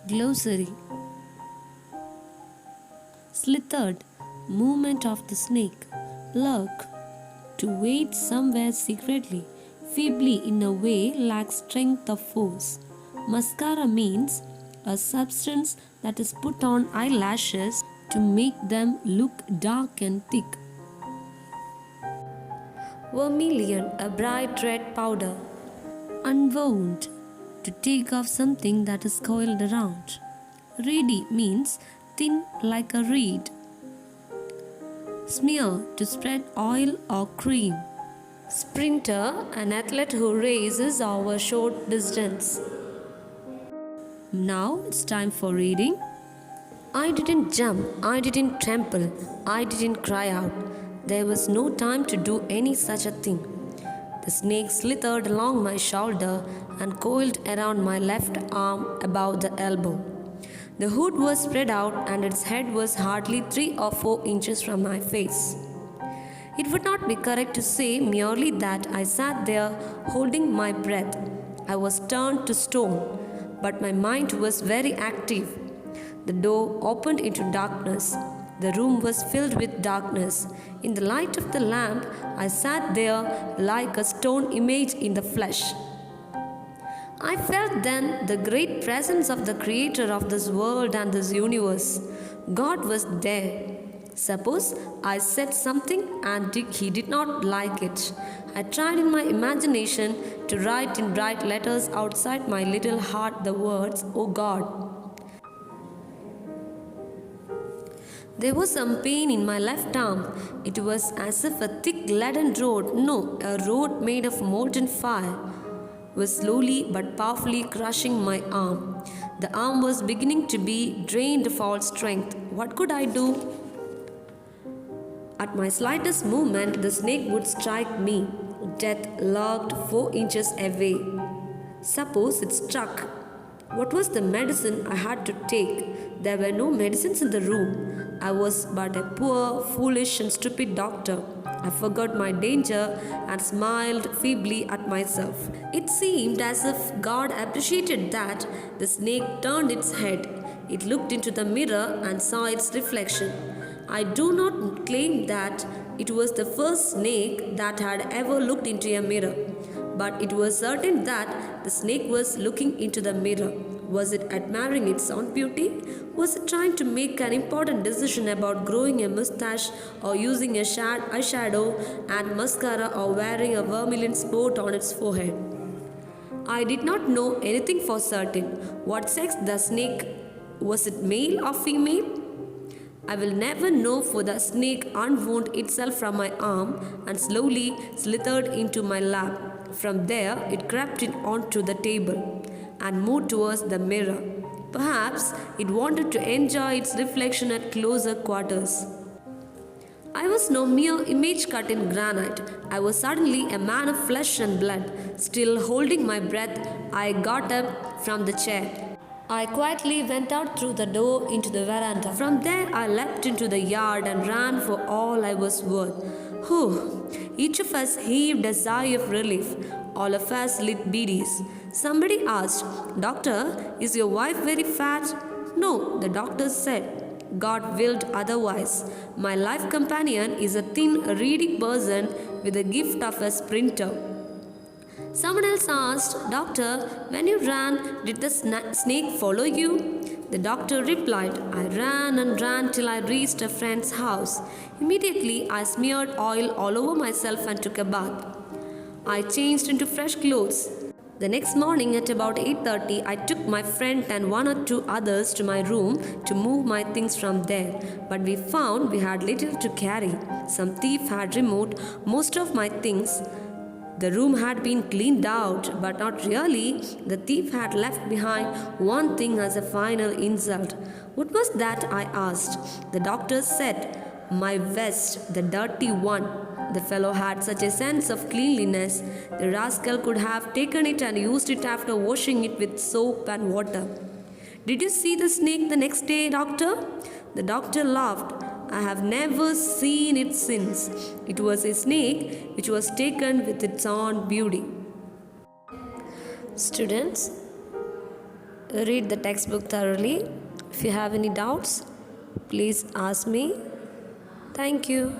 Glossary. Slithered, movement of the snake. Lurk, to wait somewhere secretly, feebly in a way lacks strength of force. Mascara means a substance that is put on eyelashes to make them look dark and thick. Vermilion, a bright red powder. Unwound, to take off something that is coiled around. Reedy means thin like a reed. Smear, to spread oil or cream. Sprinter, an athlete who races over short distance. Now it's time for reading. I didn't jump, I didn't tremble, I didn't cry out. There was no time to do any such a thing. The snake slithered along my shoulder and coiled around my left arm above the elbow. The hood was spread out and its head was hardly 3 or 4 inches from my face. It would not be correct to say merely that I sat there holding my breath. I was turned to stone, but my mind was very active. The door opened into darkness. The room was filled with darkness. In the light of the lamp, I sat there like a stone image in the flesh. I felt then the great presence of the Creator of this world and this universe. God was there. Suppose I said something and he did not like it. I tried in my imagination to write in bright letters outside my little heart the words, "Oh God." There was some pain in my left arm. It was as if a thick leaden road, no, a road made of molten fire, was slowly but powerfully crushing my arm. The arm was beginning to be drained of all strength. What could I do? At my slightest movement, the snake would strike me. Death lurked 4 inches away. Suppose it struck. What was the medicine I had to take? There were no medicines in the room. I was but a poor, foolish, and stupid doctor. I forgot my danger and smiled feebly at myself. It seemed as if God appreciated that. The snake turned its head. It looked into the mirror and saw its reflection. I do not claim that it was the first snake that had ever looked into a mirror, but it was certain that the snake was looking into the mirror. Was it admiring its own beauty? Was it trying to make an important decision about growing a mustache or using a eyeshadow and mascara or wearing a vermilion spot on its forehead? I did not know anything for certain. What sex the snake? Was it male or female? I will never know, for the snake unwound itself from my arm and slowly slithered into my lap. From there, it crept in onto the table and moved towards the mirror. Perhaps it wanted to enjoy its reflection at closer quarters. I was no mere image cut in granite. I was suddenly a man of flesh and blood. Still holding my breath, I got up from the chair. I quietly went out through the door into the veranda. From there, I leapt into the yard and ran for all I was worth. Whew! Each of us heaved a sigh of relief. All of us lit beadies. Somebody asked, "Doctor, is your wife very fat?" "No," the doctor said. "God willed otherwise. My life companion is a thin, reedy person with the gift of a sprinter." Someone else asked, "Doctor, when you ran, did the snake follow you?" The doctor replied, "I ran and ran till I reached a friend's house. Immediately I smeared oil all over myself and took a bath. I changed into fresh clothes. The next morning at about 8:30, I took my friend and 1 or 2 others to my room to move my things from there. But we found we had little to carry. Some thief had removed most of my things. The room had been cleaned out, but not really. The thief had left behind one thing as a final insult. What was that? I asked. The doctor said, "My vest, the dirty one." The fellow had such a sense of cleanliness. The rascal could have taken it and used it after washing it with soap and water. "Did you see the snake the next day, doctor?" The doctor laughed. "I have never seen it since. It was a snake which was taken with its own beauty." Students, read the textbook thoroughly. If you have any doubts, please ask me. Thank you.